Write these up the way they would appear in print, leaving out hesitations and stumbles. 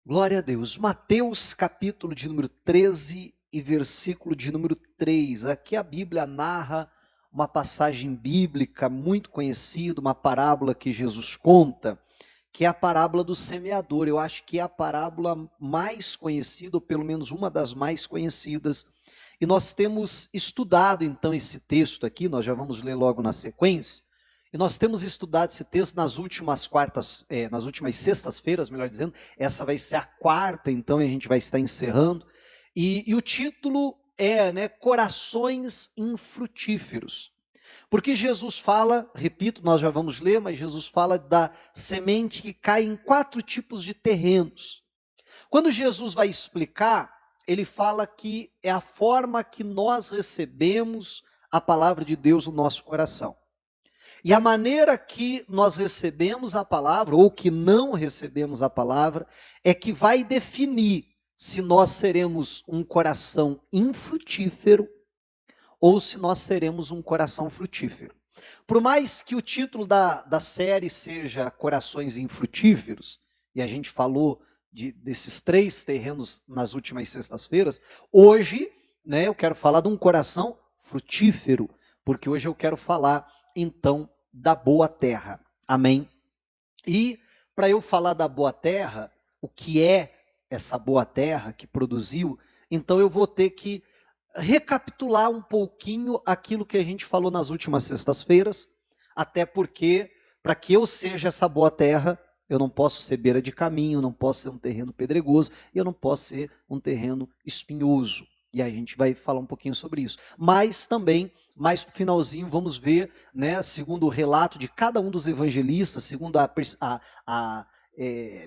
Glória a Deus. Mateus capítulo de número 13 e versículo de número 3. Aqui a Bíblia narra uma passagem bíblica muito conhecida, uma parábola que Jesus conta, que é a parábola do semeador. Eu acho que é a parábola mais conhecida, ou pelo menos uma das mais conhecidas. E nós temos estudado então esse texto aqui, nós já vamos ler logo na sequência. E nós temos estudado esse texto nas últimas nas últimas sextas-feiras, melhor dizendo. Essa vai ser a quarta, então, e a gente vai estar encerrando. E o título é, Corações Infrutíferos. Porque Jesus fala, repito, nós já vamos ler, mas Jesus fala da semente que cai em 4 tipos de terrenos. Quando Jesus vai explicar, ele fala que é a forma que nós recebemos a palavra de Deus no nosso coração. E a maneira que nós recebemos a palavra, ou que não recebemos a palavra, é que vai definir se nós seremos um coração infrutífero ou se nós seremos um coração frutífero. Por mais que o título da série seja Corações Infrutíferos, e a gente falou desses 3 terrenos nas últimas sextas-feiras, hoje eu quero falar de um coração frutífero, porque hoje eu quero falar então da boa terra. Amém? E para eu falar da boa terra, o que é essa boa terra que produziu, então eu vou ter que recapitular um pouquinho aquilo que a gente falou nas últimas sextas-feiras, até porque, para que eu seja essa boa terra, eu não posso ser beira de caminho, não posso ser um terreno pedregoso, e eu não posso ser um terreno espinhoso. E a gente vai falar um pouquinho sobre isso. Mas também, mais para o finalzinho, vamos ver, segundo o relato de cada um dos evangelistas, segundo a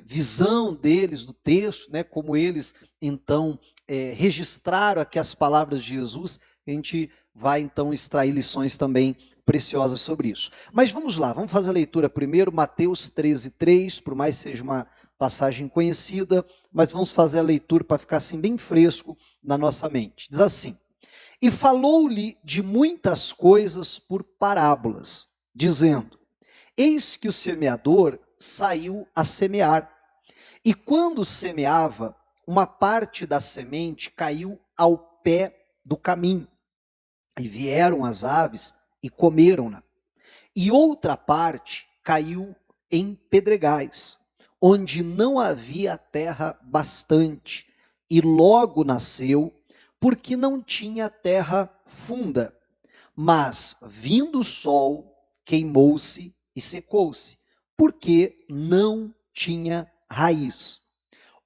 visão deles do texto, como eles, então, registraram aqui as palavras de Jesus, a gente vai, então, extrair lições também preciosas sobre isso. Mas vamos lá, vamos fazer a leitura primeiro, Mateus 13, 3, por mais seja uma passagem conhecida, mas vamos fazer a leitura para ficar assim bem fresco na nossa mente. Diz assim: e falou-lhe de muitas coisas por parábolas, dizendo: eis que o semeador saiu a semear, e quando semeava, uma parte da semente caiu ao pé do caminho, e vieram as aves e comeram-na. E outra parte caiu em pedregais, onde não havia terra bastante, e logo nasceu, porque não tinha terra funda. Mas, vindo o sol, queimou-se e secou-se, porque não tinha raiz.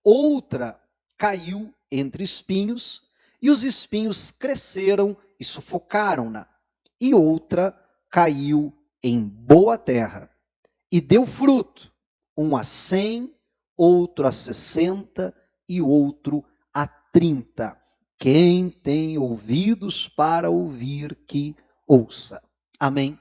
Outra caiu entre espinhos, e os espinhos cresceram e sufocaram-na. E outra caiu em boa terra, e deu fruto, um a 100, outro a 60 e outro a 30. Quem tem ouvidos para ouvir, que ouça. Amém?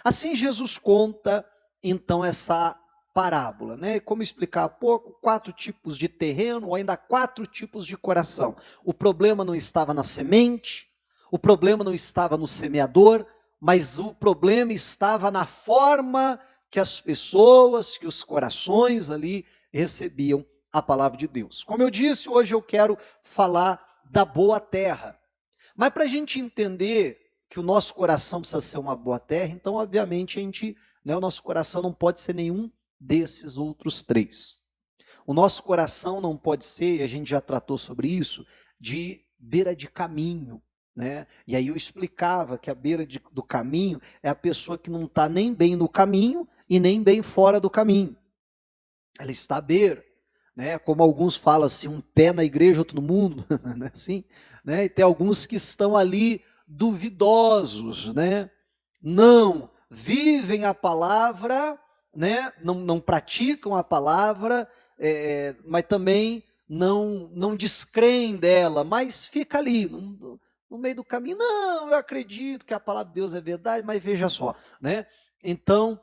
Assim Jesus conta, então, essa parábola, Como explicar há pouco, 4 tipos de terreno, ou ainda 4 tipos de coração. O problema não estava na semente, o problema não estava no semeador, mas o problema estava na forma que as pessoas, que os corações ali recebiam a palavra de Deus. Como eu disse, hoje eu quero falar da boa terra. Mas para a gente entender que o nosso coração precisa ser uma boa terra, então, obviamente, o nosso coração não pode ser nenhum desses outros 3. O nosso coração não pode ser, e a gente já tratou sobre isso, de beira de caminho. E aí eu explicava que a beira do caminho é a pessoa que não está nem bem no caminho e nem bem fora do caminho. Ela está à beira, como alguns falam assim, um pé na igreja, outro no mundo, assim, e tem alguns que estão ali duvidosos, não vivem a palavra, não praticam a palavra, mas também não descreem dela, mas fica ali, no meio do caminho. Não, eu acredito que a palavra de Deus é verdade, mas veja só, Então,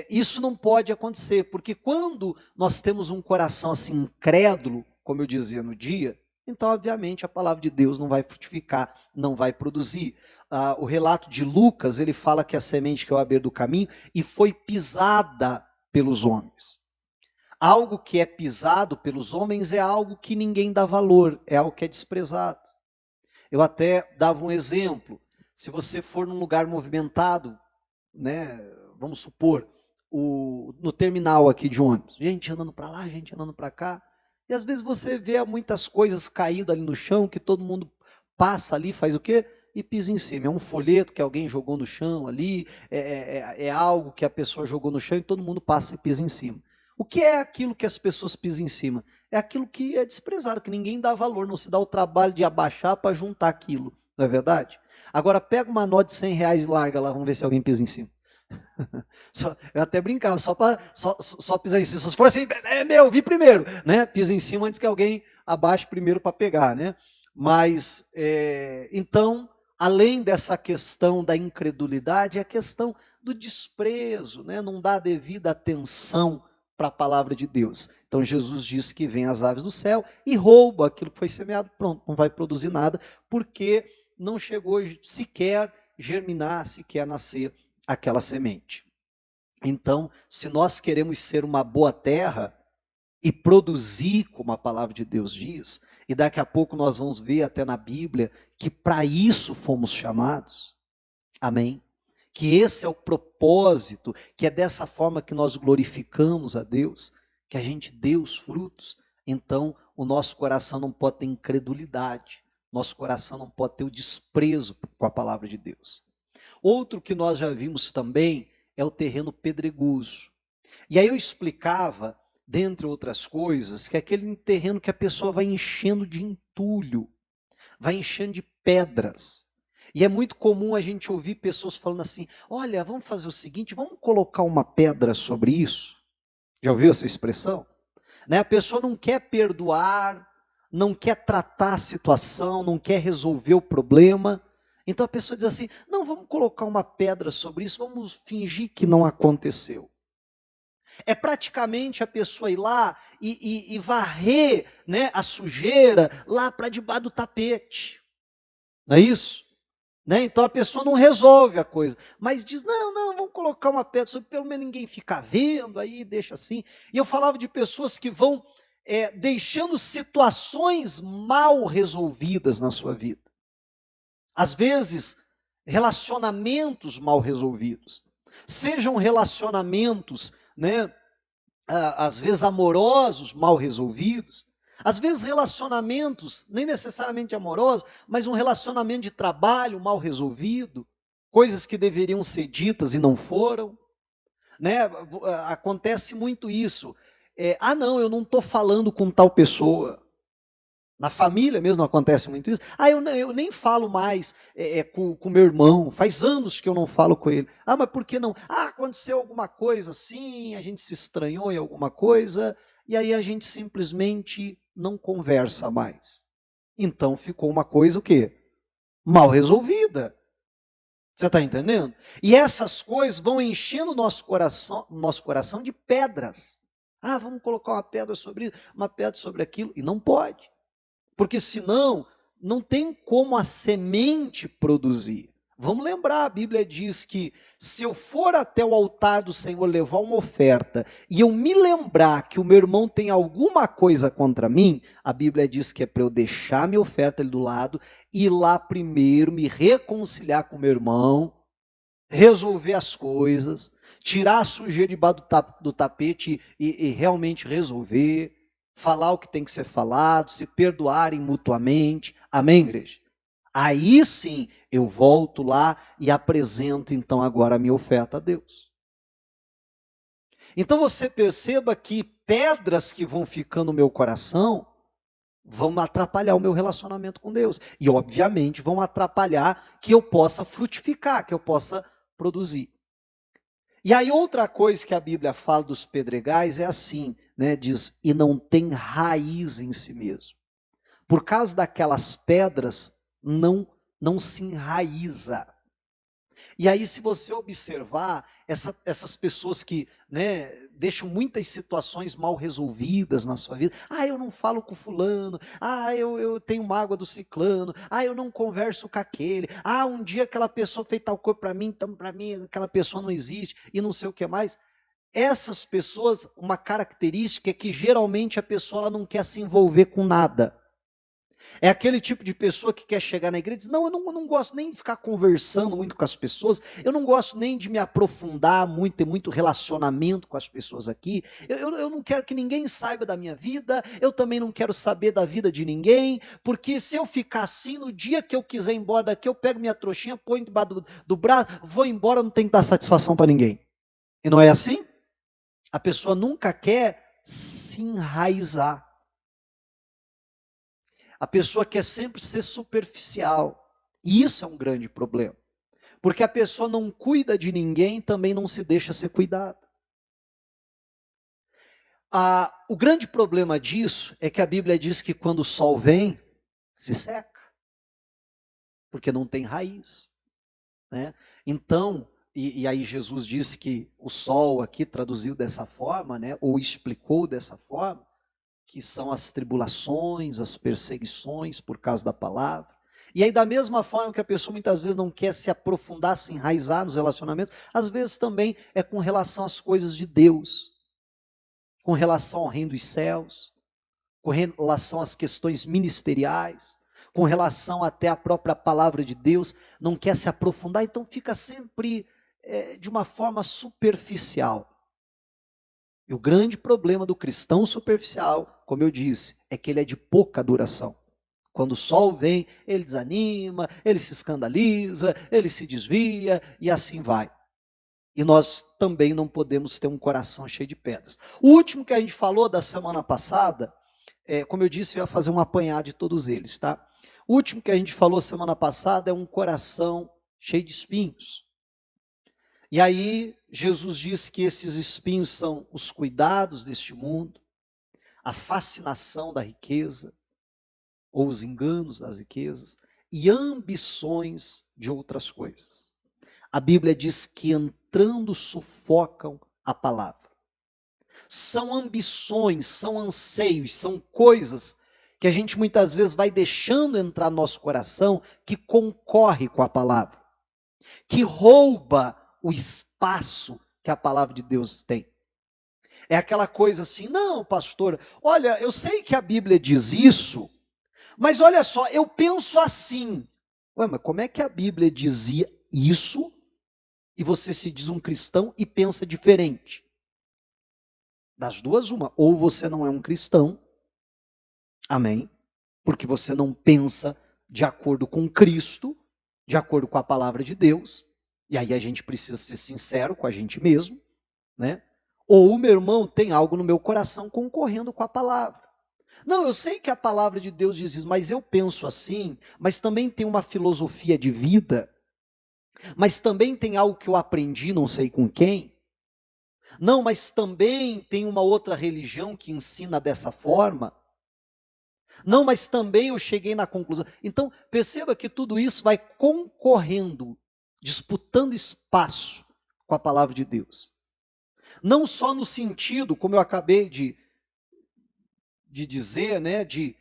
isso não pode acontecer, porque quando nós temos um coração assim incrédulo, como eu dizia no dia, então, obviamente, a palavra de Deus não vai frutificar, não vai produzir. O relato de Lucas, ele fala que a semente caiu à beira do caminho e foi pisada pelos homens. Algo que é pisado pelos homens é algo que ninguém dá valor, é algo que é desprezado. Eu até dava um exemplo. Se você for num lugar movimentado, né, vamos supor, no terminal aqui de ônibus, gente andando para lá, gente andando para cá, e às vezes você vê muitas coisas caídas ali no chão, que todo mundo passa ali, faz o quê? E pisa em cima. É um folheto que alguém jogou no chão ali, é algo que a pessoa jogou no chão e todo mundo passa e pisa em cima. O que é aquilo que as pessoas pisam em cima? É aquilo que é desprezado, que ninguém dá valor, não se dá o trabalho de abaixar para juntar aquilo, não é verdade? Agora pega uma nota de 100 reais e larga lá, vamos ver se alguém pisa em cima. Eu até brincava, só pisar em cima. Se for assim, é meu, vi primeiro, né? Pisa em cima antes que alguém abaixe primeiro para pegar, né? Mas, então, além dessa questão da incredulidade, é a questão do desprezo, né? Não dá devida atenção para a palavra de Deus. Então Jesus diz que vem as aves do céu e rouba aquilo que foi semeado, pronto, não vai produzir nada, porque não chegou sequer germinar, sequer nascer aquela semente. Então, se nós queremos ser uma boa terra e produzir, como a palavra de Deus diz, e daqui a pouco nós vamos ver até na Bíblia que para isso fomos chamados, amém? Que esse é o propósito, que é dessa forma que nós glorificamos a Deus, que a gente dê os frutos. Então, o nosso coração não pode ter incredulidade, nosso coração não pode ter o desprezo com a palavra de Deus. Outro que nós já vimos também é o terreno pedregoso. E aí eu explicava, dentre outras coisas, que é aquele terreno que a pessoa vai enchendo de entulho, vai enchendo de pedras. E é muito comum a gente ouvir pessoas falando assim: olha, vamos fazer o seguinte, vamos colocar uma pedra sobre isso. Já ouviu essa expressão? Né? A pessoa não quer perdoar, não quer tratar a situação, não quer resolver o problema. Então a pessoa diz assim: não, vamos colocar uma pedra sobre isso, vamos fingir que não aconteceu. É praticamente a pessoa ir lá e varrer, né, a sujeira lá para debaixo do tapete. Não é isso? Né? Então a pessoa não resolve a coisa, mas diz: não, vamos colocar uma pedra sobre, pelo menos ninguém ficar vendo, aí deixa assim. E eu falava de pessoas que vão deixando situações mal resolvidas na sua vida. Às vezes, relacionamentos mal resolvidos. Sejam relacionamentos, né, às vezes amorosos mal resolvidos. Às vezes relacionamentos, nem necessariamente amorosos, mas um relacionamento de trabalho mal resolvido. Coisas que deveriam ser ditas e não foram. Né? Acontece muito isso. Não, eu não estou falando com tal pessoa. Na família mesmo acontece muito isso. Eu nem falo mais com meu irmão, faz anos que eu não falo com ele. Mas por que não? Aconteceu alguma coisa assim, a gente se estranhou em alguma coisa, e aí a gente simplesmente não conversa mais. Então ficou uma coisa o quê? Mal resolvida. Você está entendendo? E essas coisas vão enchendo nosso coração de pedras. Vamos colocar uma pedra sobre isso, uma pedra sobre aquilo, e não pode. Porque senão, não tem como a semente produzir. Vamos lembrar, a Bíblia diz que se eu for até o altar do Senhor levar uma oferta, e eu me lembrar que o meu irmão tem alguma coisa contra mim, a Bíblia diz que é para eu deixar minha oferta ali do lado, ir lá primeiro, me reconciliar com o meu irmão, resolver as coisas, tirar a sujeira debaixo do tapete e realmente resolver, falar o que tem que ser falado, se perdoarem mutuamente. Amém, igreja? Aí sim eu volto lá e apresento então agora a minha oferta a Deus. Então você perceba que pedras que vão ficando no meu coração vão atrapalhar o meu relacionamento com Deus. E obviamente vão atrapalhar que eu possa frutificar, que eu possa produzir. E aí outra coisa que a Bíblia fala dos pedregais é assim, né, diz: e não tem raiz em si mesmo. Por causa daquelas pedras, não se enraiza. E aí, se você observar, essas pessoas que, né, deixam muitas situações mal resolvidas na sua vida. Eu não falo com fulano. Eu tenho mágoa do ciclano. Eu não converso com aquele. Um dia aquela pessoa fez tal coisa para mim, então para mim aquela pessoa não existe, e não sei o que mais. essas pessoas, uma característica é que geralmente a pessoa ela não quer se envolver com nada. É aquele tipo de pessoa que quer chegar na igreja e diz, não, eu não gosto nem de ficar conversando muito com as pessoas, eu não gosto nem de me aprofundar muito, ter muito relacionamento com as pessoas aqui, eu não quero que ninguém saiba da minha vida, eu também não quero saber da vida de ninguém, porque se eu ficar assim, no dia que eu quiser ir embora daqui, eu pego minha trouxinha, ponho debaixo do braço, vou embora, não tenho que dar satisfação para ninguém. E não é assim? A pessoa nunca quer se enraizar. A pessoa quer sempre ser superficial. E isso é um grande problema. Porque a pessoa não cuida de ninguém, também não se deixa ser cuidada. O grande problema disso é que a Bíblia diz que quando o sol vem, se seca. Porque não tem raiz. Né? Então, e aí Jesus disse que o sol aqui traduziu dessa forma, né? Ou explicou dessa forma, que são as tribulações, as perseguições por causa da palavra. E aí, da mesma forma que a pessoa muitas vezes não quer se aprofundar, se enraizar nos relacionamentos, às vezes também é com relação às coisas de Deus, com relação ao reino dos céus, com relação às questões ministeriais, com relação até à própria palavra de Deus, não quer se aprofundar, então fica sempre de uma forma superficial. E o grande problema do cristão superficial, como eu disse, é que ele é de pouca duração. Quando o sol vem, ele desanima, ele se escandaliza, ele se desvia e assim vai. E nós também não podemos ter um coração cheio de pedras. O último que a gente falou da semana passada, como eu disse, eu ia fazer um apanhado de todos eles, tá? O último que a gente falou semana passada é um coração cheio de espinhos. E aí, Jesus diz que esses espinhos são os cuidados deste mundo, a fascinação da riqueza, ou os enganos das riquezas, e ambições de outras coisas. A Bíblia diz que entrando sufocam a palavra. São ambições, são anseios, são coisas que a gente muitas vezes vai deixando entrar no nosso coração, que concorre com a palavra, que rouba o espaço que a palavra de Deus tem. É aquela coisa assim, não, pastor, olha, eu sei que a Bíblia diz isso, mas olha só, eu penso assim. Ué, mas como é que a Bíblia dizia isso e você se diz um cristão e pensa diferente? Das duas, uma. Ou você não é um cristão, amém, porque você não pensa de acordo com Cristo, de acordo com a palavra de Deus, e aí a gente precisa ser sincero com a gente mesmo, né? Ou, meu irmão, tem algo no meu coração concorrendo com a palavra. Não, eu sei que a palavra de Deus diz isso, mas eu penso assim, mas também tem uma filosofia de vida, mas também tem algo que eu aprendi, não sei com quem. Não, mas também tem uma outra religião que ensina dessa forma. Não, mas também eu cheguei na conclusão. Então, perceba que tudo isso vai concorrendo, disputando espaço com a palavra de Deus. Não só no sentido, como eu acabei de dizer, né, de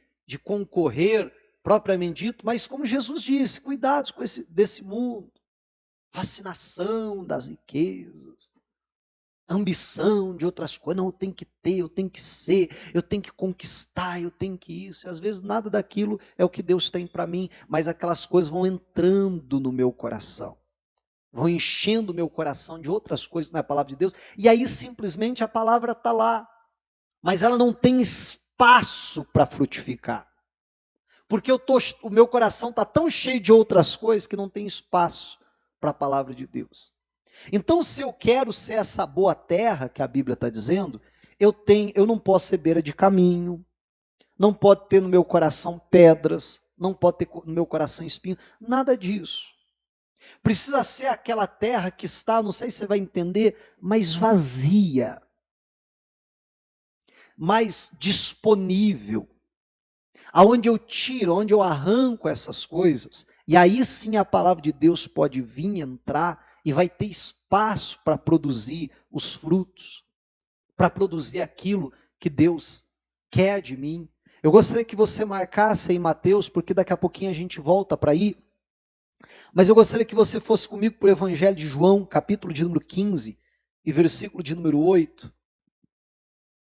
concorrer propriamente dito, mas como Jesus disse, cuidados com desse mundo, fascinação das riquezas, ambição de outras coisas, não, eu tenho que ter, eu tenho que ser, eu tenho que conquistar, eu tenho que isso, e às vezes nada daquilo é o que Deus tem para mim, mas aquelas coisas vão entrando no meu coração, vão enchendo o meu coração de outras coisas na palavra de Deus, e aí simplesmente a palavra está lá, mas ela não tem espaço para frutificar, porque o meu coração está tão cheio de outras coisas que não tem espaço para a palavra de Deus. Então, se eu quero ser essa boa terra que a Bíblia está dizendo, eu não posso ser beira de caminho, não pode ter no meu coração pedras, não pode ter no meu coração espinho, nada disso. Precisa ser aquela terra que está, não sei se você vai entender, mais vazia, mais disponível, aonde eu tiro, onde eu arranco essas coisas, e aí sim a palavra de Deus pode vir entrar e vai ter espaço para produzir os frutos, para produzir aquilo que Deus quer de mim. Eu gostaria que você marcasse aí Mateus, porque daqui a pouquinho a gente volta para aí, mas eu gostaria que você fosse comigo para o Evangelho de João, capítulo de número 15, e versículo de número 8,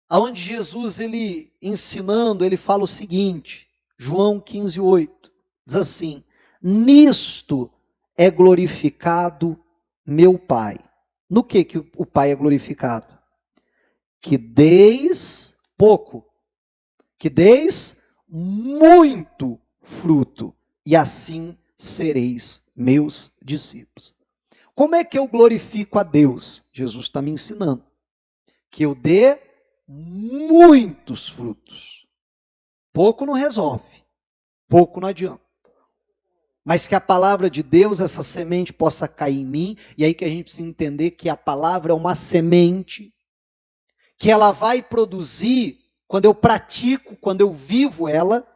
aonde Jesus, ele ensinando, ele fala o seguinte, João 15, 8, diz assim: nisto é glorificado meu Pai. No que o Pai é glorificado? Que deis pouco, que deis muito fruto, e assim sereis meus discípulos. Como é que eu glorifico a Deus? Jesus está me ensinando. Que eu dê muitos frutos. Pouco não resolve, pouco não adianta. Mas que a palavra de Deus, essa semente possa cair em mim, e aí que a gente precisa entender que a palavra é uma semente, que ela vai produzir, quando eu pratico, quando eu vivo ela,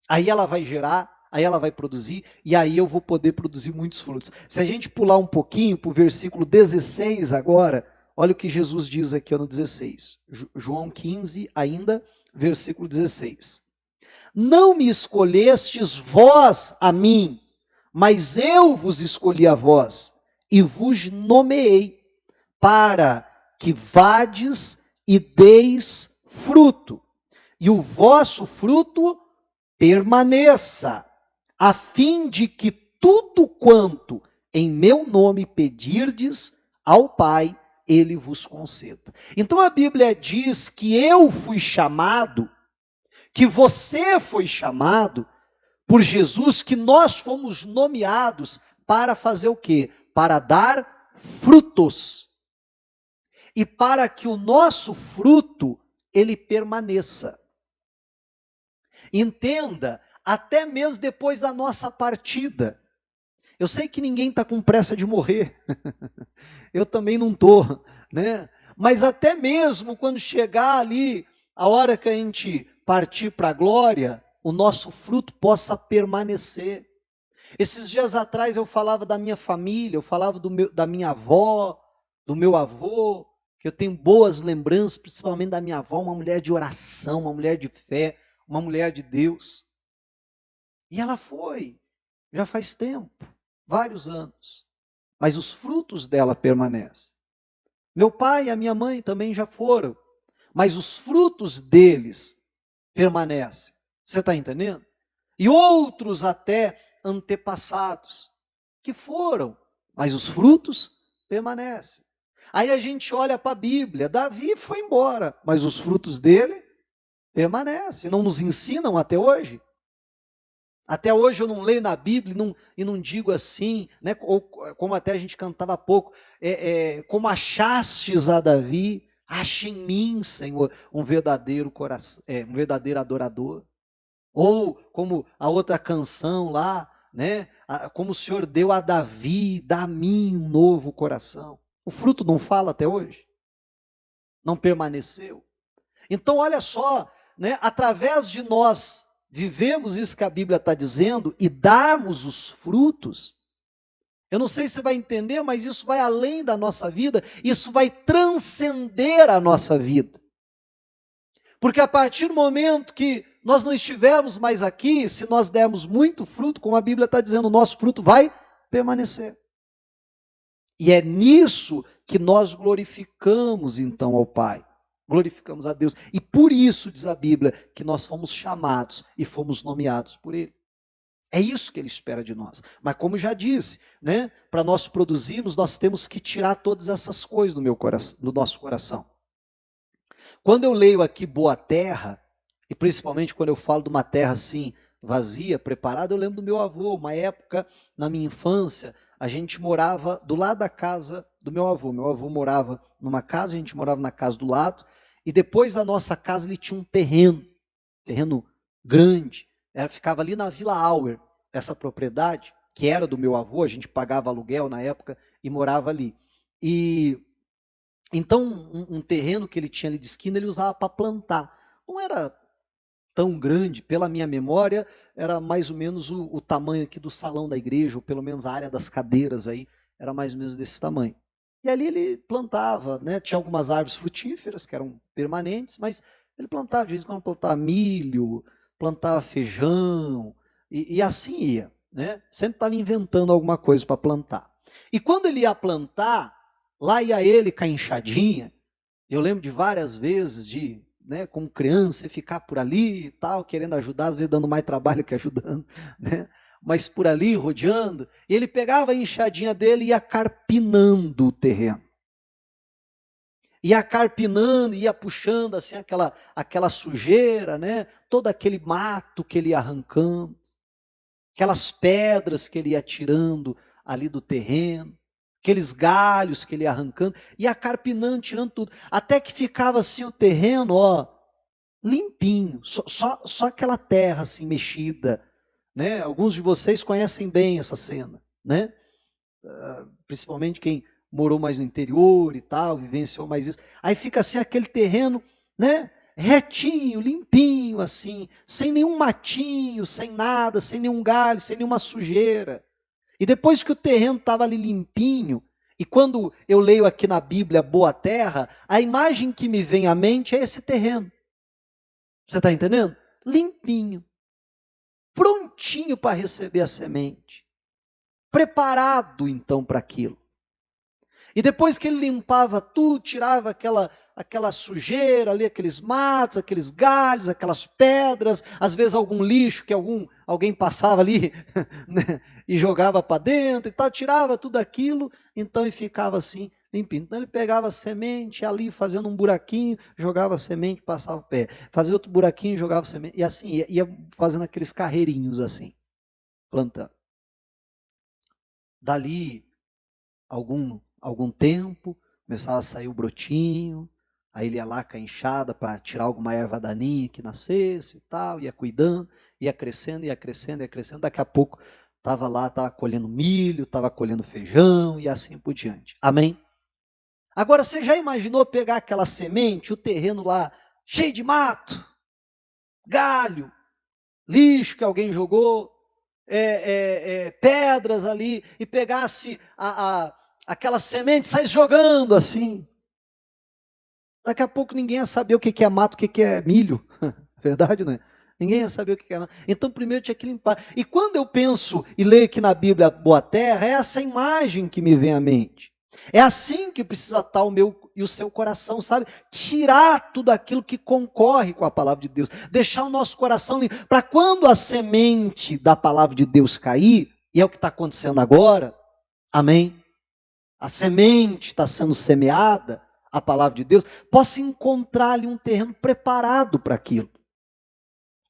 aí ela vai gerar, aí ela vai produzir, e aí eu vou poder produzir muitos frutos. Se a gente pular um pouquinho para o versículo 16 agora, olha o que Jesus diz aqui no 16. João 15 ainda, versículo 16. Não me escolhestes vós a mim, mas eu vos escolhi a vós, e vos nomeei, para que vades e deis fruto, e o vosso fruto permaneça, a fim de que tudo quanto em meu nome pedirdes ao Pai, Ele vos conceda. Então a Bíblia diz que eu fui chamado, que você foi chamado por Jesus, que nós fomos nomeados para fazer o quê? Para dar frutos. E para que o nosso fruto, ele permaneça. Entenda, até mesmo depois da nossa partida. Eu sei que ninguém está com pressa de morrer. Eu também não estou, né? Mas até mesmo quando chegar ali, a hora que a gente partir para a glória, o nosso fruto possa permanecer. Esses dias atrás eu falava da minha família, eu falava da minha avó, do meu avô, que eu tenho boas lembranças, principalmente da minha avó, uma mulher de oração, uma mulher de fé, uma mulher de Deus. E ela foi, já faz tempo, vários anos. Mas os frutos dela permanecem. Meu pai e a minha mãe também já foram, mas os frutos deles permanecem. Você está entendendo? E outros até antepassados, que foram, mas os frutos permanecem. Aí a gente olha para a Bíblia, Davi foi embora, mas os frutos dele permanecem, não nos ensinam até hoje? Até hoje eu não leio na Bíblia e não digo assim, né, ou, como até a gente cantava há pouco, como achastes a Davi, ache em mim, Senhor, um verdadeiro coração, um verdadeiro adorador. Ou como a outra canção lá, né, como o Senhor deu a Davi, dá a mim um novo coração. O fruto não fala até hoje? Não permaneceu? Então olha só, né, através de nós vivemos isso que a Bíblia está dizendo e darmos os frutos, eu não sei se você vai entender, mas isso vai além da nossa vida, isso vai transcender a nossa vida. Porque a partir do momento que nós não estivermos mais aqui, se nós dermos muito fruto, como a Bíblia está dizendo, o nosso fruto vai permanecer. E é nisso que nós glorificamos então ao Pai. Glorificamos a Deus. E por isso, diz a Bíblia, que nós fomos chamados e fomos nomeados por Ele. É isso que Ele espera de nós. Mas como já disse, né, para nós produzirmos, nós temos que tirar todas essas coisas do nosso coração. Quando eu leio aqui boa terra, e principalmente quando eu falo de uma terra assim, vazia, preparada, eu lembro do meu avô, uma época, na minha infância, a gente morava do lado da casa do meu avô. Meu avô morava numa casa, a gente morava na casa do lado, e depois da nossa casa ele tinha um terreno grande, ficava ali na Vila Auer, essa propriedade, que era do meu avô, a gente pagava aluguel na época e morava ali. E então um terreno que ele tinha ali de esquina, ele usava para plantar. Não era tão grande, pela minha memória, era mais ou menos o tamanho aqui do salão da igreja, ou pelo menos a área das cadeiras aí, era mais ou menos desse tamanho. E ali ele plantava, né? Tinha algumas árvores frutíferas que eram permanentes, mas ele plantava, de vez em quando plantava milho, plantava feijão, e assim ia, né? Sempre estava inventando alguma coisa para plantar. E quando ele ia plantar, Lá ia ele com a enxadinha. Eu lembro de várias vezes de, né, como criança, ficar por ali e tal, querendo ajudar, às vezes dando mais trabalho que ajudando, né? Mas por ali, rodeando, e ele pegava a enxadinha dele e ia carpinando o terreno. Ia carpinando, ia puxando assim aquela sujeira, né? Todo aquele mato que ele ia arrancando, aquelas pedras que ele ia tirando ali do terreno, aqueles galhos que ele ia arrancando, ia carpinando, tirando tudo, até que ficava assim o terreno, ó, limpinho, só aquela terra assim mexida, né? Alguns de vocês conhecem bem essa cena, né? Principalmente quem morou mais no interior e tal, vivenciou mais isso. Aí fica assim aquele terreno, né? Retinho, limpinho, assim, sem nenhum matinho, sem nada, sem nenhum galho, sem nenhuma sujeira. E depois que o terreno estava ali limpinho, e quando eu leio aqui na Bíblia boa terra, a imagem que me vem à mente é esse terreno. Você está entendendo? Limpinho, prontinho para receber a semente, preparado então para aquilo. E depois que ele limpava tudo, tirava aquela sujeira ali, aqueles matos, aqueles galhos, aquelas pedras, às vezes algum lixo que alguém passava ali né, e jogava para dentro e tal, tirava tudo aquilo, então e ficava assim limpinho. Então ele pegava a semente ali, fazendo um buraquinho, jogava a semente, passava o pé. Fazia outro buraquinho, jogava a semente, e assim, ia fazendo aqueles carreirinhos assim, plantando. Dali, algum tempo, começava a sair o brotinho, aí ele ia lá com a enxada para tirar alguma erva daninha que nascesse e tal, ia cuidando, ia crescendo, ia crescendo, ia crescendo, daqui a pouco estava lá, estava colhendo milho, estava colhendo feijão e assim por diante. Amém? Agora, você já imaginou pegar aquela semente, o terreno lá cheio de mato, galho, lixo que alguém jogou, pedras ali, e pegasse aquela semente, saísse jogando assim. Daqui a pouco ninguém ia saber o que é mato, o que é milho. Verdade, não é? Ninguém ia saber o que era. Então, primeiro tinha que limpar. E quando eu penso e leio aqui na Bíblia boa terra, é essa imagem que me vem à mente. É assim que precisa estar o meu e o seu coração, sabe? Tirar tudo aquilo que concorre com a palavra de Deus. Deixar o nosso coração limpo. Para quando a semente da palavra de Deus cair, e é o que está acontecendo agora, amém? A semente está sendo semeada, a palavra de Deus, possa encontrar ali um terreno preparado para aquilo.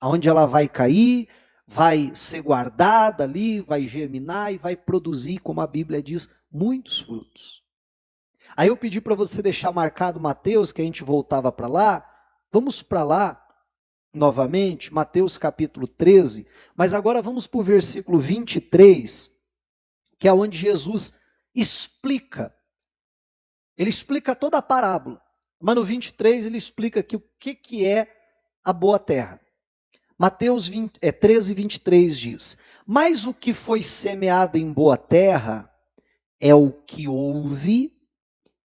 Onde ela vai cair, vai ser guardada ali, vai germinar e vai produzir, como a Bíblia diz, muitos frutos. Aí eu pedi para você deixar marcado Mateus, que a gente voltava para lá. Vamos para lá novamente, Mateus capítulo 13, mas agora vamos para o versículo 23, que é onde Jesus explica. Ele explica toda a parábola, mas no 23 ele explica aqui o que é a boa terra. Mateus 13, 23 diz: mas o que foi semeado em boa terra é o que ouve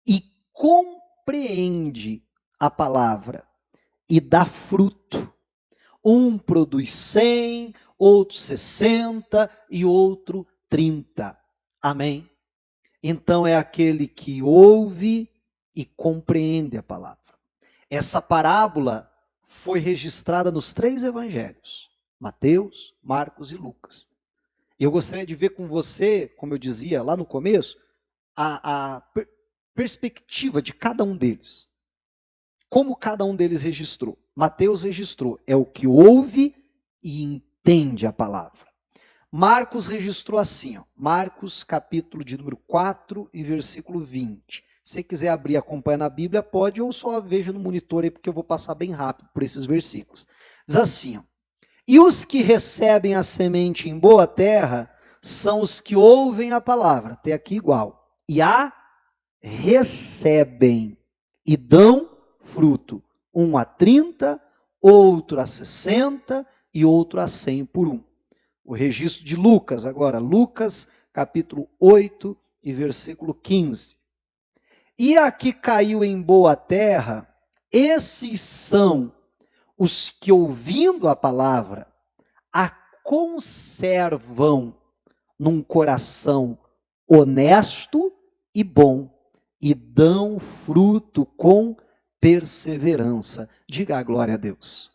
e compreende a palavra e dá fruto. Um produz 100, outro 60 e outro 30. Amém? Então é aquele que ouve e compreende a palavra. Essa parábola foi registrada nos 3 evangelhos, Mateus, Marcos e Lucas. Eu gostaria de ver com você, como eu dizia lá no começo, a perspectiva de cada um deles. Como cada um deles registrou. Mateus registrou, é o que ouve e entende a palavra. Marcos registrou assim, ó, Marcos capítulo de número 4 e versículo 20. Se você quiser abrir e acompanhar na Bíblia, pode, ou só veja no monitor aí, porque eu vou passar bem rápido por esses versículos. Diz assim, ó, e os que recebem a semente em boa terra são os que ouvem a palavra, até aqui igual, e a recebem e dão fruto, um a 30, outro a 60 e outro a 100 por um. O registro de Lucas, agora, Lucas capítulo 8 e versículo 15. E a que caiu em boa terra, esses são os que, ouvindo a palavra, a conservam num coração honesto e bom, e dão fruto com perseverança. Diga a glória a Deus.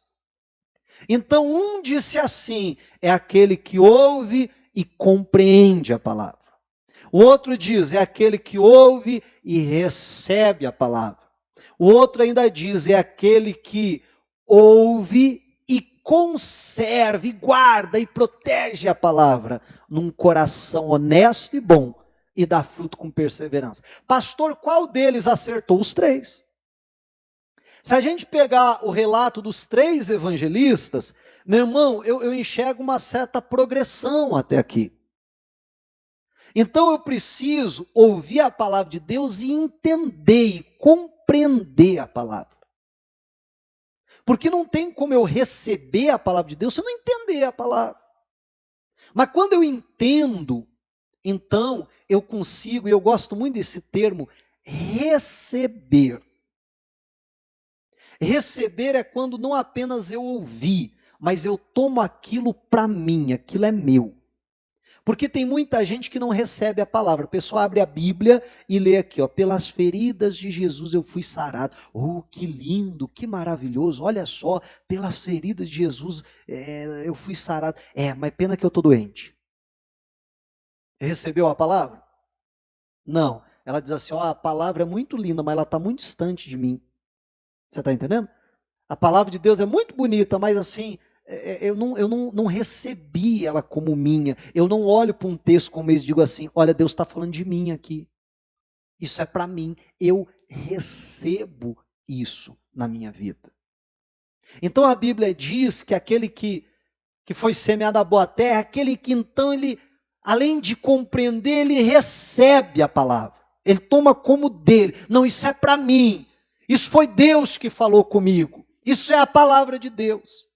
Então um disse assim, é aquele que ouve e compreende a palavra. O outro diz, é aquele que ouve e recebe a palavra. O outro ainda diz, é aquele que ouve e conserva, e guarda, e protege a palavra num coração honesto e bom, e dá fruto com perseverança. Pastor, qual deles acertou? Os três. Se a gente pegar o relato dos três evangelistas, meu irmão, eu enxergo uma certa progressão até aqui. Então eu preciso ouvir a palavra de Deus e entender e compreender a palavra. Porque não tem como eu receber a palavra de Deus se eu não entender a palavra. Mas quando eu entendo, então eu consigo, e eu gosto muito desse termo, receber. Receber é quando não apenas eu ouvi, mas eu tomo aquilo para mim, aquilo é meu. Porque tem muita gente que não recebe a palavra. A pessoa abre a Bíblia e lê aqui, ó, pelas feridas de Jesus eu fui sarado. Oh, que lindo, que maravilhoso, olha só, pelas feridas de Jesus eu fui sarado. Mas pena que eu estou doente. Recebeu a palavra? Não. Ela diz assim, ó, a palavra é muito linda, mas ela está muito distante de mim. Você está entendendo? A palavra de Deus é muito bonita, mas assim, eu não recebi ela como minha. Eu não olho para um texto como eles digo assim, olha, Deus está falando de mim aqui. Isso é para mim. Eu recebo isso na minha vida. Então a Bíblia diz que aquele que foi semeado à boa terra, aquele que então ele, além de compreender, ele recebe a palavra. Ele toma como dele. Não, isso é para mim. Isso foi Deus que falou comigo. Isso é a palavra de Deus.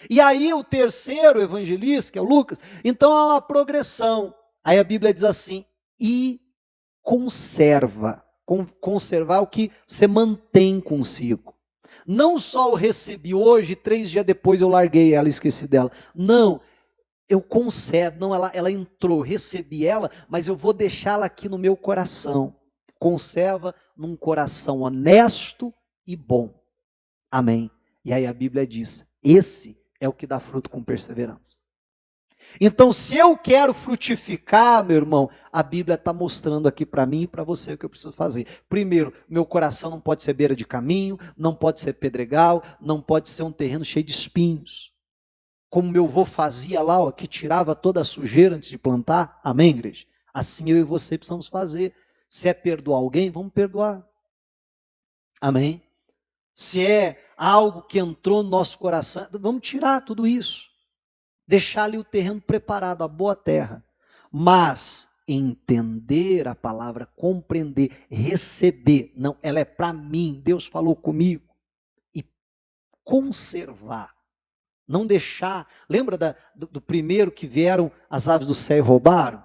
E aí o terceiro evangelista, que é o Lucas, então há uma progressão. Aí a Bíblia diz assim, e conserva. Conservar o que você mantém consigo. Não só eu recebi hoje, 3 dias depois eu larguei ela e esqueci dela. Não, eu conservo. Não, ela entrou, recebi ela, mas eu vou deixá-la aqui no meu coração. Conserva num coração honesto e bom. Amém. E aí a Bíblia diz, esse é o que dá fruto com perseverança. Então, se eu quero frutificar, meu irmão, a Bíblia está mostrando aqui para mim e para você o que eu preciso fazer. Primeiro, meu coração não pode ser beira de caminho, não pode ser pedregal, não pode ser um terreno cheio de espinhos. Como meu avô fazia lá, ó, que tirava toda a sujeira antes de plantar. Amém, igreja? Assim eu e você precisamos fazer. Se é perdoar alguém, vamos perdoar. Amém? Se é algo que entrou no nosso coração, vamos tirar tudo isso. Deixar ali o terreno preparado, a boa terra. Mas entender a palavra, compreender, receber. Não, ela é para mim, Deus falou comigo. E conservar. Não deixar. Lembra do primeiro que vieram as aves do céu e roubaram?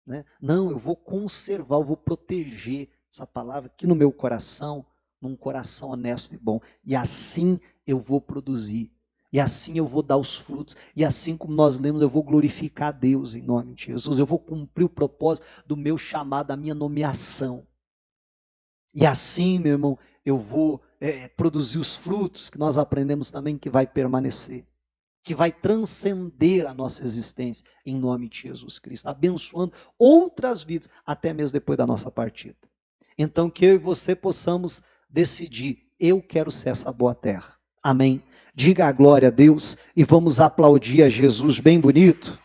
Né? Não, eu vou conservar, eu vou proteger essa palavra aqui no meu coração, num coração honesto e bom. E assim eu vou produzir. E assim eu vou dar os frutos. E assim como nós lemos, eu vou glorificar a Deus em nome de Jesus. Eu vou cumprir o propósito do meu chamado, da minha nomeação. E assim, meu irmão, eu vou produzir os frutos que nós aprendemos também que vai permanecer. Que vai transcender a nossa existência em nome de Jesus Cristo. Abençoando outras vidas, até mesmo depois da nossa partida. Então que eu e você possamos decidir, eu quero ser essa boa terra. Amém? Diga a glória a Deus e vamos aplaudir a Jesus bem bonito.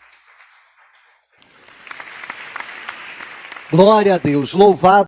Glória a Deus, louvado.